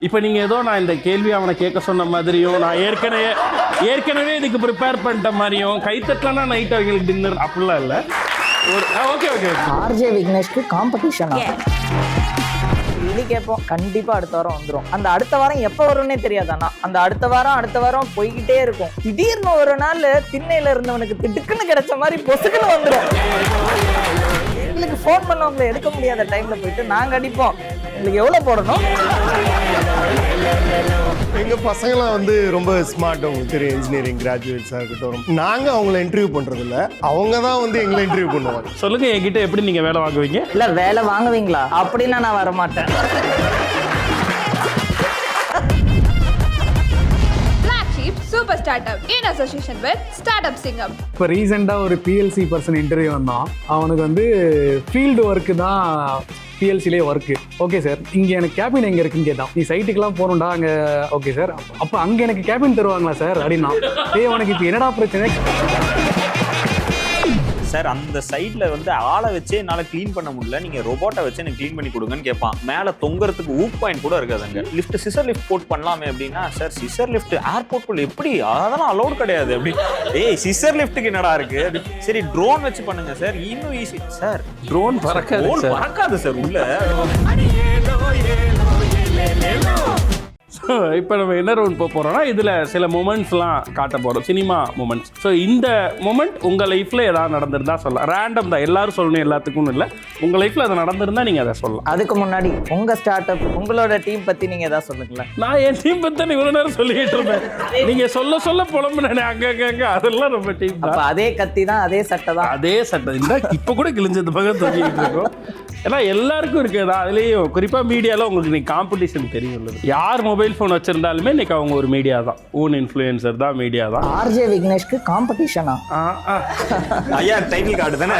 இப்போ நீங்கள் ஏதோ நான் இந்த கேள்வி அவனை கேட்க சொன்ன மாதிரியும் நான் ஏற்கனவே இதுக்கு ப்ரிப்பேர் பண்ணிட்ட மாதிரியும் கைத்தட்டலன்னா நைட் அவங்களுக்கு டின்னர் அப்படிலாம் இல்லை. ஒரு ஓகே ஓகே ஆர்ஜே விக்னேஷ்க்கு காம்படிஷன் இது கேட்போம். கண்டிப்பா அடுத்த வாரம் வந்துடும். அந்த அடுத்த வாரம் எப்போ வரும்னே தெரியாதானா அந்த அடுத்த வாரம் போய்கிட்டே இருக்கும். திடீர்னு ஒரு நாள் திண்ணையில இருந்தவனுக்கு திடுக்குன்னு கிடைச்ச மாதிரி பொசுக்குன்னு வந்துடும். எங்களுக்கு ஃபோன் பண்ணவங்களை எடுக்க முடியாத டைம்ல போயிட்டு நாங்க அடிப்போம். எங்களுக்கு எவ்வளவு போடணும்? எங்க பசங்களாம் வந்து ரொம்ப ஸ்மார்ட். அவங்களுக்கு தெரியும், இன்ஜினியரிங் கிராஜுவேட்ஸாக இருக்கட்டும். நாங்கள் அவங்கள இன்டர்வியூ பண்ணுறது இல்லை, அவங்க தான் வந்து எங்களை இன்டர்வியூ பண்ணுவாங்க. சொல்லுங்க, என்கிட்ட எப்படி நீங்கள் வேலை வாங்குவீங்க? இல்லை வேலை வாங்குவீங்களா அப்படின்னா நான் வரமாட்டேன். Super start up in association with start up சிங்கம். இப்போ ரீசெண்டாக ஒரு பிஎல்சி பர்சன் இன்டர்வியூ வந்தான். அவனுக்கு வந்து ஃபீல்டு ஒர்க்கு தான் பிஎல்சிலே ஒர்க்கு. ஓகே சார், இங்கே எனக்கு கேபின் எங்கே இருக்குன்னு கேட்டான். நீ சைட்டுக்கெல்லாம் போகணுண்டா அங்கே. ஓகே சார், அப்போ அங்கே எனக்கு கேபின் தருவாங்களா சார் அப்படின்னா. உனக்கு இப்போ என்னடா பிரச்சனை சார்? அந்த சைட்ல வந்து ஆளை வச்சு என்னால் க்ளீன் பண்ண முடியல, நீங்க ரோபோட்டை வச்சு எனக்கு க்ளீன் பண்ணி கொடுங்கன்னு கேட்பான். மேலே தொங்குறதுக்கு ஊப் பாயிண்ட் கூட இருக்காதுங்க. லிஃப்ட் சிசர் லிஃப்ட் போட் பண்ணலாமே அப்படின்னா, சார் சிசர் லிஃப்ட் ஏர்போர்ட்குள்ள எப்படி, அதெல்லாம் அலோட் கிடையாது அப்படி. சிசர் லிஃப்ட்டுக்கு என்னடா இருக்கு? சரி ட்ரோன் வச்சு பண்ணுங்க சார், இன்னும் ஈஸி. சார் ட்ரோன் பறக்காது சார் உள்ள. ஸோ இப்போ நம்ம என்ன ரவுண்ட் போக போகிறோம்னா, இதில் சில மொமெண்ட்ஸ்லாம் காட்ட போகிறோம், சினிமா மொமெண்ட்ஸ். ஸோ இந்த மொமெண்ட் உங்கள் லைஃப்பில் ஏதாவது நடந்திருந்தா சொல்லலாம். ரேண்டம் தான், எல்லாரும் சொல்லணும் எல்லாத்துக்கும் இல்லை. உங்கள் லைஃப்பில் அது நடந்திருந்தா நீங்கள் அதை சொல்லலாம். அதுக்கு முன்னாடி உங்கள் ஸ்டார்ட் அப், உங்களோட டீம் பற்றி நீங்கள் எதாவது சொல்லுங்களேன். நான் என் டீம் பற்றி தான் இவ்வளோ நேரம் சொல்லிக்கிட்டு இருந்தேன். நீங்கள் சொல்ல புலம்புனே அங்கே அதெல்லாம் நம்ம டீம் தான். அதே கத்தி தான், அதே சட்டை தான். அதே சட்டை இந்த இப்போ கூட கிழிஞ்சது பக்கம் தூக்கிட்டு இருக்கோம். ஏன்னா எல்லாருக்கும் இருக்குதா, அதுலேயும் குறிப்பாக மீடியாவில் உங்களுக்கு இன்னைக்கு காம்படிஷன் தெரியும். யார் மொபைல் ஃபோன் வச்சிருந்தாலுமே இன்னைக்கு அவங்க ஒரு மீடியா தான், ஓன் இன்ஃப்ளூயன்சர் தான், மீடியா தான். ஆர்ஜே விக்னேஷ்க்கு காம்படிஷனா? ஐயா டைட்டில் கார்டு தானே.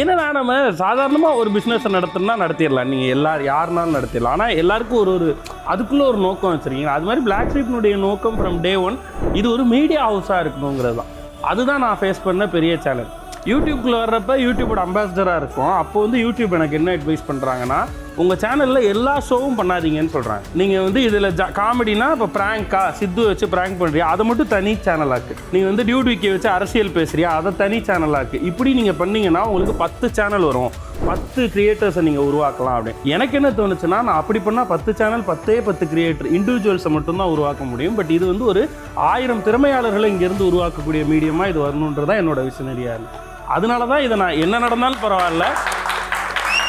ஏன்னா நம்ம சாதாரணமாக ஒரு பிஸ்னஸ் நடத்தணும்னா நடத்திடலாம், நீங்கள் யாருனாலும் நடத்திடலாம். ஆனால் எல்லாருக்கும் ஒரு அதுக்குள்ளே ஒரு நோக்கம் வச்சுருக்கீங்க. அது மாதிரி பிளாக் ஷீப்னுடைய நோக்கம் ஃப்ரம் டே ஒன் இது ஒரு மீடியா ஹவுஸாக இருக்கணுங்கிறது தான். அதுதான் நான் ஃபேஸ் பண்ண பெரிய சேலஞ்ச். யூடியூப்குள்ளே வர்றப்ப யூடியூபோட அம்பாசிடராக இருக்கும். அப்போ வந்து யூடியூப் எனக்கு என்ன அட்வைஸ் பண்ணுறாங்கன்னா, உங்கள் சேனலில் எல்லா ஷோவும் பண்ணாதீங்கன்னு சொல்கிறாங்க. நீங்கள் வந்து இதில் காமெடினா இப்போ ப்ராங்கா சித்து வச்சு ப்ராங்க் பண்ணுறியா, அதை மட்டும் தனி சேனலாக்கு. நீங்கள் வந்து டியூட் விக்கி வச்சு அரசியல் பேசுறியா, அதை தனி சேனலாக்கு. இப்படி நீங்கள் பண்ணிங்கன்னா உங்களுக்கு 10 சேனல் வரும், 10 கிரியேட்டர்ஸை நீங்கள் உருவாக்கலாம் அப்படின்னு. எனக்கு என்ன தோணுச்சுன்னா, நான் அப்படி பண்ணால் 10 சேனல் 10 கிரியேட்டர் இண்டிவிஜுவல்ஸை மட்டும்தான் உருவாக்க முடியும். பட் இது வந்து ஒரு 1000 திறமையாளர்களை இங்கேருந்து உருவாக்கக்கூடிய மீடியமாக இது வரணுன்றதான் என்னோட விஷனரியாக இருக்குது. அதனால தான் இதை நான் என்ன நடந்தாலும் பரவாயில்ல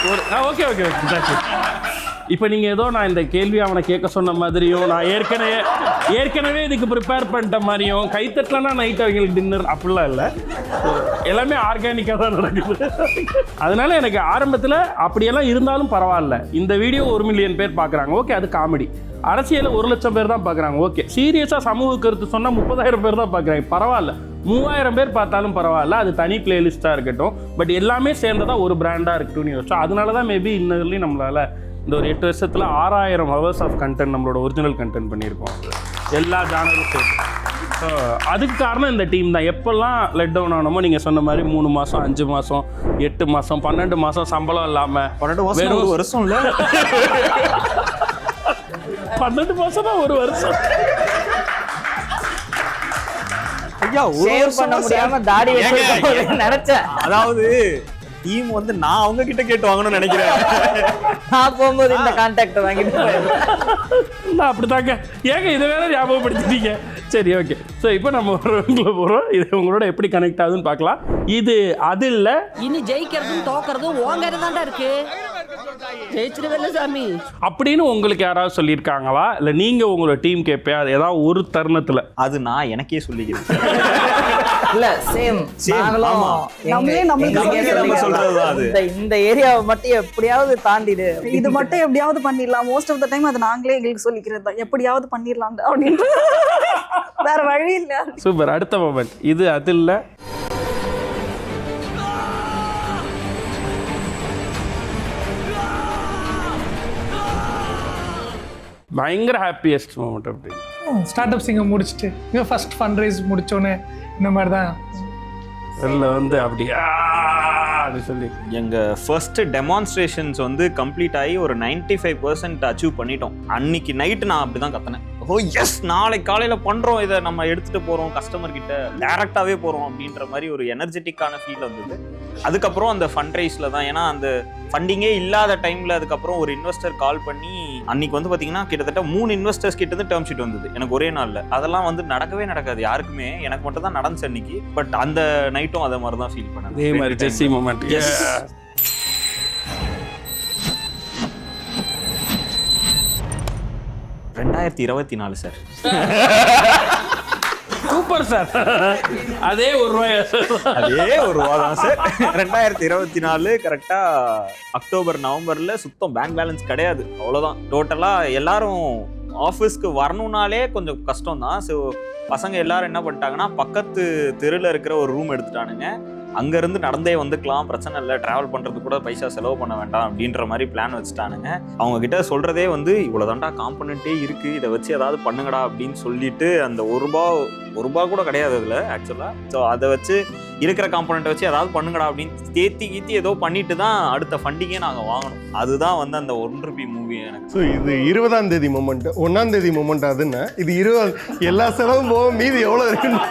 ஒரு ஓகே இப்போ நீங்கள் ஏதோ நான் இந்த கேள்வி அவனை கேட்க சொன்ன மாதிரியும் நான் ஏற்கனவே இதுக்கு ப்ரிப்பேர் பண்ணிட்ட மாதிரியும் கைத்தட்டலன்னா நைட் அவங்களுக்கு டின்னர் அப்படிலாம் இல்லை. எல்லாமே ஆர்கானிக்காக தான் நடக்குது. அதனால எனக்கு ஆரம்பத்தில் அப்படியெல்லாம் இருந்தாலும் பரவாயில்ல. இந்த வீடியோ 1 மில்லியன் பேர் பார்க்குறாங்க, ஓகே அது காமெடி. அரசியலில் 1 லட்சம் பேர் தான் பார்க்குறாங்க, ஓகே. சீரியஸாக சமூக கருத்து சொன்னால் 30,000 பேர் தான் பார்க்குறாங்க, பரவாயில்ல. 3000 பேர் பார்த்தாலும் பரவாயில்ல, அது தனி பிளேலிஸ்ட்டாக இருக்கட்டும். பட் எல்லாமே சேர்ந்ததாக ஒரு பிராண்டாக இருக்கட்டும்னு யோசிச்சோம். அதனால தான் மேபி இன்னும் நம்மளால் இந்த ஒரு 8 வருஷத்தில் 6000 ஹவர்ஸ் ஆஃப் கண்டென்ட் நம்மளோட ஒரிஜினல் கண்டென்ட் பண்ணியிருக்கோம், எல்லா ஜானரும் சேர்த்து. ஸோ அதுக்கு காரணம் இந்த டீம் தான். எப்போல்லாம் லெட் டவுன் ஆனமோ நீங்கள் சொன்ன மாதிரி 3 மாதம் 5 மாதம் 8 மாதம் 12 மாதம் சம்பளம் இல்லாமல் 12 மாதம் 1 வருஷம் இல்லை 12 மாதம் தான் 1 வருஷம். ஐயா சேவ் பண்ண முடியாம தாடி வச்சு நினைச்சேன். அதாவது டீம் வந்து நான் அவங்க கிட்ட கேட்டு வாங்கணும்னு நினைக்கிறேன். நான் போகும்போது இந்த கான்டாக்ட் வாங்கிட்டு நான் அப்படித்தாங்க. ஏங்க இதை வேற ஞாபகப்படுத்திட்டீங்க. சரி ஓகே. ஸோ இப்போ நம்ம ஒரு ரவுண்டில் போகிறோம். இது உங்களோட எப்படி கனெக்ட் ஆகுதுன்னு பார்க்கலாம். இது அது இல்லை, இனி ஜெயிக்கிறதும் தோக்கிறதும் ஓங்கற தான்டா இருக்கு. ஜெயிச்சிருவேல சாமி அப்படின்னு உங்களுக்கு யாராவது சொல்லியிருக்காங்களா? இல்லை நீங்கள் உங்களோட டீம் கேட்பே அது ஏதாவது ஒரு தருணத்தில்? அது நான் எனக்கே சொல்லிக்கிறேன். இல்ல சேம் நாங்களும் இந்த ஏரியாவை மட்டும் எப்படியாவது தாண்டிடு, இது மட்டும் எப்படியாவது பண்ணிடலாம். மோஸ்ட் ஆஃப் த டைம் அது நாங்களே எங்களுக்கு சொல்லிக்கிறது தான், எப்படியாவது பண்ணிடலாம் அப்படின்னு. வேற வழி இல்ல. சூப்பர். அடுத்த மொமெண்ட் இது அது இல்லை. பயங்கர ஹாப்பியஸ்ட் மொமெண்ட் அப்படி ஸ்டார்ட் அப் சிங்கம் முடிச்சுட்டு இங்கே ஃபர்ஸ்ட் ஃபண்ட் ரைஸ் முடிச்சோன்னே இந்த மாதிரி தான் வெளில வந்து அப்படியே அப்படி சொல்லி எங்க ஃபர்ஸ்ட் டெமான்ஸ்ட்ரேஷன்ஸ் வந்து கம்ப்ளீட் ஆகி ஒரு 95% அச்சீவ் பண்ணிட்டோம். அன்னைக்கு நைட்டு நான் அப்படிதான் கத்தினேன். ஓ எஸ், நாளைக்கு காலையில பண்றோம், இதை நம்ம எடுத்துட்டு போறோம், கஸ்டமர் கிட்ட டைரக்டாவே போறோம் அப்படின்ற மாதிரி ஒரு எனர்ஜெட்டிக்கான ஃபீல் வந்தது. அதுக்கப்புறம் அந்த ஃபண்ட் ரைஸ்ல தான், ஏன்னா அந்த ஃபண்டிங்கே இல்லாத டைம்ல அதுக்கப்புறம் ஒரு இன்வெஸ்டர் கால் பண்ணி அன்னைக்கு வந்து பாத்தீங்கன்னா கிட்டத்தட்ட 3 இன்வெஸ்டர்ஸ் கிட்ட இருந்து டேர்ம் ஷீட் வந்தது எனக்கு ஒரே நாள்ல. அதெல்லாம் வந்து நடக்கவே நடக்காது யாருக்குமே, எனக்கு மட்டும் தான் நடந்துச்சு அன்னைக்கு. பட் அந்த நைட்டும் அதே மாதிரி தான் ஃபீல் பண்ணேன். அதே மாதிரி Jessie moment. Yes. 2024 sir. Super sir. அதே ₹1 அதே ₹1 தான் சார். 2024 கரெக்டா அக்டோபர் நவம்பர்ல சுத்தம் பேங்க் பேலன்ஸ் கிடையாது, அவ்வளவுதான். டோட்டலா எல்லாரும் ஆஃபீஸ்க்கு வரணும்னாலே கொஞ்சம் கஷ்டம் தான். ஸோ பசங்க எல்லாரும் என்ன பண்ணிட்டாங்கன்னா பக்கத்து தெருவில் இருக்கிற ஒரு ரூம் எடுத்துட்டானுங்க. அங்கேருந்து நடந்தே வந்துக்கலாம், பிரச்சனை இல்லை, ட்ராவல் பண்ணுறதுக்கு கூட பைசா செலவு பண்ண வேண்டாம் அப்படின்ற மாதிரி பிளான் வச்சுட்டானுங்க. அவங்க கிட்ட சொல்கிறதே வந்து இவ்வளோதான்டா காம்பனண்ட்டே இருக்குது, இதை வச்சு ஏதாவது பண்ணுங்கடா அப்படின்னு சொல்லிட்டு அந்த ₹1 கூட கிடையாது அதில் ஆக்சுவலாக. ஸோ அதை வச்சு இருக்கிற காம்பனண்ட்டை வச்சு ஏதாவது பண்ணுங்கடா அப்படின்னு கீத்தி ஏதோ பண்ணிட்டு தான் அடுத்த ஃபண்டிங்கே நாங்கள் வாங்கணும். அதுதான் வந்து அந்த ₹1 மூவி எனக்கு. ஸோ இது 20ஆம் தேதி மொமெண்ட், 1ஆம் தேதி மொமெண்ட். அதுன்னு இது 20 எல்லா செலவும் போக மீதி எவ்வளோ இருக்குன்னு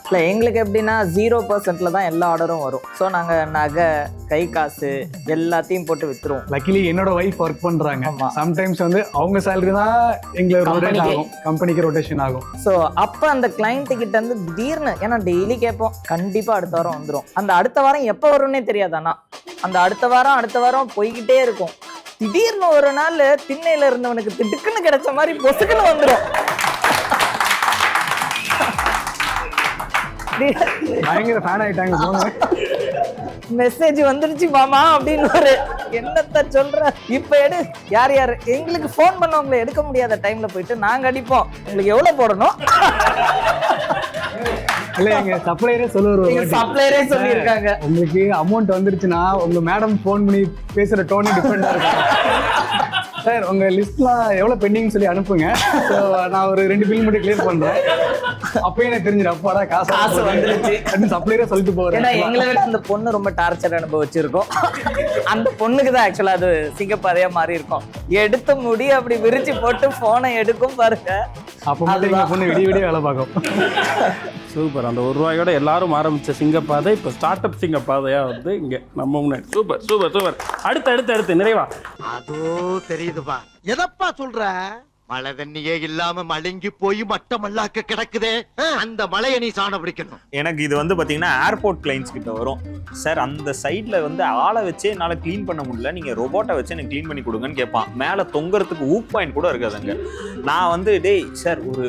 இல்லை, எங்களுக்கு எப்படின்னா 0% தான் எல்லா ஆர்டரும் வரும். ஸோ நாங்கள் நகை, கை காசு எல்லாத்தையும் போட்டு விற்றுருவோம். லக்கிலி என்னோட ஒய்ஃப் ஒர்க் பண்றாங்க. ஆமா. சம்டைம்ஸ் வந்து அவங்க சேலரி தான் எங்களை ரொட்டேட் கம்பெனிக்கு. ஆகும், கம்பெனிக்கு ரொட்டேஷன் ஆகும். ஸோ அப்போ அந்த கிளைண்ட் கிட்ட இருந்து திடீர்னு, ஏன்னா டெய்லி கேட்போம், கண்டிப்பாக அடுத்த வாரம் வந்துடும். அந்த அடுத்த வாரம் எப்போ வரும்னே தெரியாது. ஆனால் அந்த அடுத்த வாரம் போய்கிட்டே இருக்கும். திடீர்னு ஒரு நாள் திண்ணையில இருந்தவனுக்கு திடுக்குன்னு கிடைச்ச மாதிரி பொசுக்குன்னு வந்துடும். பயங்கர ஃபேன் ஆயிட்டாங்க. போங்க, மெசேஜ் வந்துருச்சு மாமா அப்படின்னு ஒரு என்னத்த சொல்ற. இப்ப யார் எங்களுக்கு ஃபோன் பண்ணவங்களை எடுக்க முடியாத டைம்ல போயிட்டு நாங்க அடிப்போம், உங்களுக்கு எவ்வளவு போடணும். இல்ல எங்க சப்ளையரே சொல்லுவாரு, சப்ளையரே சொல்லியிருக்காங்க, உங்களுக்கு அமௌண்ட் வந்துருச்சுன்னா உங்க மேடம் ஃபோன் பண்ணி பேசுற டோனே டிஃப்ரெண்டா இருக்கும். சார் உங்க லிஸ்ட்லாம் எவ்வளவு பெண்டிங் சொல்லி அனுப்புங்க, நான் ஒரு 2 பில் மட்டும் கிளியர் பண்றேன். அப்பயே எனக்கு தெரிஞ்சிடும், அப்பாடா காசு வந்துருச்சு சப்ளையரே சொல்லிட்டு போறேன். ஏன்னா எங்களை விட அந்த பொண்ணு ரொம்ப டார்ச்சர் அனுபவிச்சிருக்கோம். அந்த பொண்ணுக்கு தான் ஆக்சுவலா அது சிங்கப்பாதையா மாறி இருக்கும். எடுத்து முடி அப்படி விரிச்சு போட்டு போனை எடுக்கும் பாருங்க. அப்ப மட்டும் எங்க பொண்ணு விடிய வேலை பார்க்கும். சூப்பர். அந்த ₹1 எல்லாரும் ஆரம்பிச்ச சிங்கப்பாதை இப்போ ஸ்டார்ட் அப் சிங்கப்பாதையா வந்து இங்க நம்ம முன்னாடி. Super super super. அடுத்து நிறைவா அதோ தெரியுதுப்பா. எதப்பா சொல்ற? மழை தண்ணியே இல்லாம மழுங்கி போய் மட்டமல்லாக்க கிடக்குதே, அந்த மழையை நீ சாண பிடிக்கணும். எனக்கு இது வந்து பாத்தீங்கன்னா ஏர்போர்ட் கிளைண்ட்ஸ் கிட்ட வரும். சார் அந்த சைட்ல வந்து ஆளை வச்சு என்னால கிளீன் பண்ண முடியல, நீங்க ரோபோட்டை வச்சு எனக்கு கிளீன் பண்ணி கொடுங்கன்னு கேட்பான். மேல தொங்கறதுக்கு ஊப் பாயிண்ட் கூட இருக்காதுங்க. நான் வந்து டேய் சார் ஒரு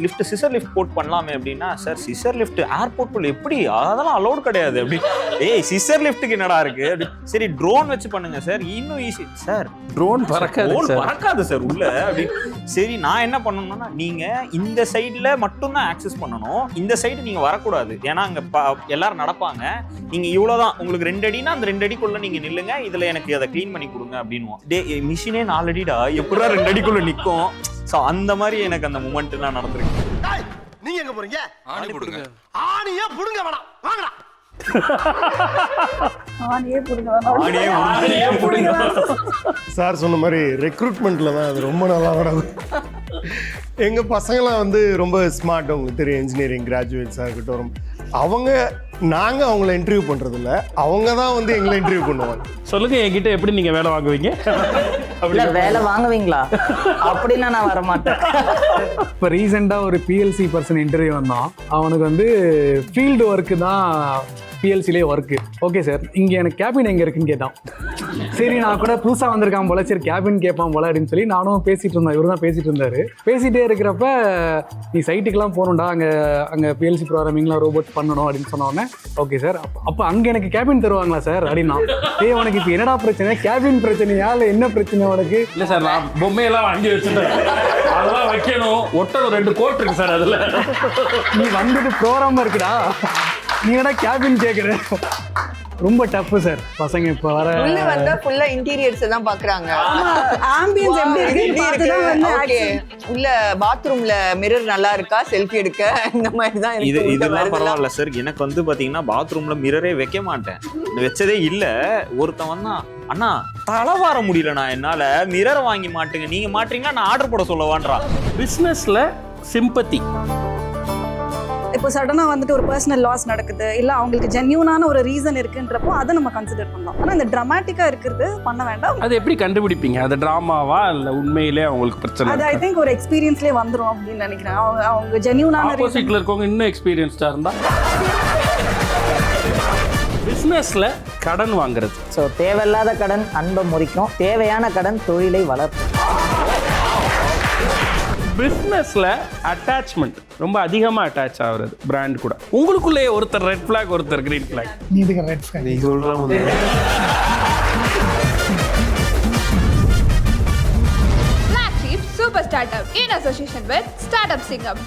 லிஃப்ட் சிசர் லிஃப்ட் போட் பண்ணலாமே அப்படின்னா, சார் சிசர் லிஃப்ட் ஏர்போர்ட்குள்ள எப்படி, அதெல்லாம் அலோடு கிடையாது அப்படி. ஏய் சிசர் லிஃப்ட்டுக்கு என்னடா இருக்கு அப்படி. சரி ட்ரோன் வச்சு பண்ணுங்க சார், இன்னும் ஈஸி. சார் ட்ரோன் பறக்காது சார் உள்ள அப்படி. சரி நான் என்ன பண்ணணும்னா, நீங்க இந்த சைடுல மட்டும் தான் ஆக்சஸ் பண்ணணும், இந்த சைடு நீங்க வரக்கூடாது. ஏன்னா அங்க எல்லாரும் நடப்பாங்க, நீங்க இவ்வளவுதான், உங்களுக்கு 2 அடினா அந்த 2 அடிக்குள்ள நீங்க நில்லுங்க, இதுல எனக்கு அதை கிளீன் பண்ணி கொடுங்க அப்படின்னுவோம். டே மிஷினே 4 அடிடா, எப்படா 2 அடிக்குள்ள நிக்கும். சோ அந்த மாதிரி எனக்கு அந்த மூமெண்ட் எல்லாம் நடந்திருக்கு. நீங்க எங்க போறீங்க? ஆணி புடுங்க. ஆணியே புடுங்க வேணாம், வாங்கடா. ஆணியே புடுங்க. சார் சொன்ன மாதிரி ரெக்ரூட்மெண்ட்டில் தான் அது ரொம்ப நல்லா வராது. எங்கள் பசங்களாம் வந்து ரொம்ப ஸ்மார்ட், உங்களுக்கு தெரியும், இன்ஜினியரிங் கிராஜுவேட்ஸாக இருக்கட்டும். நாங்கள் அவங்கள இன்டர்வியூ பண்ணுறதில்ல, அவங்க தான் வந்து எங்களை இன்டர்வியூ பண்ணுவாங்க. சொல்லுங்க, என்கிட்ட எப்படி நீங்க வேலை வாங்குவீங்க? இல்ல வேலை வாங்குவீங்களா அப்படின்னா நான் வரமாட்டேன். இப்போ ரீசெண்டாக ஒரு பிஎல்சி பர்சன் இன்டர்வியூ வந்தான். அவனுக்கு வந்து ஃபீல்டு ஒர்க்கு தான் பிஎல்சிலே ஒர்க்கு. ஓகே சார், இங்கே எனக்கு கேபின் எங்கே இருக்குன்னு கேட்டான். சரி நான் கூட புதுசாக வந்திருக்கான் போல, சரி கேபின் கேட்பான் போல அப்படின்னு சொல்லி நானும் பேசிகிட்டு இருந்தேன். இவர் தான் பேசிகிட்டு இருந்தார். பேசிகிட்டே இருக்கிறப்ப நீ சைட்டுக்கெலாம் போகணுண்டா, அங்கே பிஎல்சி ப்ரோக்ராமிங்லாம் ரோபோட் பண்ணணும் அப்படின்னு சொன்னோடனே, ஓகே சார் அப்போ அங்கே எனக்கு கேபின் தருவாங்களா சார் அப்படின்னா. உனக்கு இப்போ என்னடா பிரச்சனை, கேபின் பிரச்சனையா இல்லை என்ன பிரச்சனை உனக்கு? இல்லை சார், நான் பொம்மையெல்லாம் வாங்கி வச்சுட்டேன், அதெல்லாம் வைக்கணும், ஒட்டணும், 2 கோட் இருக்கு சார் அதில். நீ வந்துட்டு ப்ரோக்ராம் இருக்குடா, நீ என்ன கேபின் கேட்குற? ரொம்ப டஃப் சார். பசங்க இப்போ வந்தா ஃபுல்லா இன்டீரியர்ஸ் தான் பாக்குறாங்க. ஆம்பியன்ஸ் எப்படி இருக்கு பார்த்து தான் வந்து உள்ள பாத்ரூம்ல மிரர் நல்லா இருக்கா செல்ஃபி எடுக்க இந்த மாதிரி தான் இது எனக்கு உள்ள இதெல்லாம் வருதெல்லாம். பரவாயில்ல சார். எனக்கு வந்து பாத்தீங்கன்னா பாத்ரூம்ல மிரரே வைக்க மாட்டேன், வச்சதே இல்ல. ஒருத்தன் வந்தான், அண்ணா தலை வார முடியலண்ணா என்னால, மிரரை வாங்கி மாட்டுங்க, நீங்க மாட்டீங்களா நான் ஆர்டர் போட சொல்லவான்றான். பிஸ்னஸில் சிம்பத்தி. இப்போ சடனாக வந்துட்டு ஒரு பர்சனல் லாஸ் நடக்குது இல்லை அவங்களுக்கு ஜென்யூனான ஒரு ரீசன் இருக்குன்றப்போ அதை நம்ம கன்சிடர் பண்ணலாம். ஆனால் இந்த ட்ராமாட்டிக்காக இருக்கிறது பண்ண வேண்டாம். அது எப்படி கண்டுபிடிப்பீங்க? அது ட்ராமாவா இல்லை உண்மையிலே அவங்களுக்கு பிரச்சனை அது ஐ திங்க் ஒரு எக்ஸ்பீரியன்ஸ்லேயே வந்துடும் அப்படின்னு நினைக்கிறேன். அவங்க ஜென்யூனான ரீசன். ஆப்போசிட்ல இருக்கவங்க இன்னும் எக்ஸ்பீரியன்ஸ்டா இருந்தா. பிஸ்னஸ்ல கடன் வாங்குறது. ஸோ தேவையில்லாத கடன் அன்பை முறிக்கும், தேவையான கடன் தொழிலை வளர்க்கும். பிஸ்னஸ்ல அட்டாச்மெண்ட் ரொம்ப அதிகமா அட்டாச் ஆகுறது பிராண்ட் கூட. உங்களுக்குள்ளே ஒருத்தர் ரெட் ஃபிளாக், ஒருத்தர் கிரீன் ஃபிளாக். நீ சொல்ற Black Sheep Super Startup in association with Startup Singam.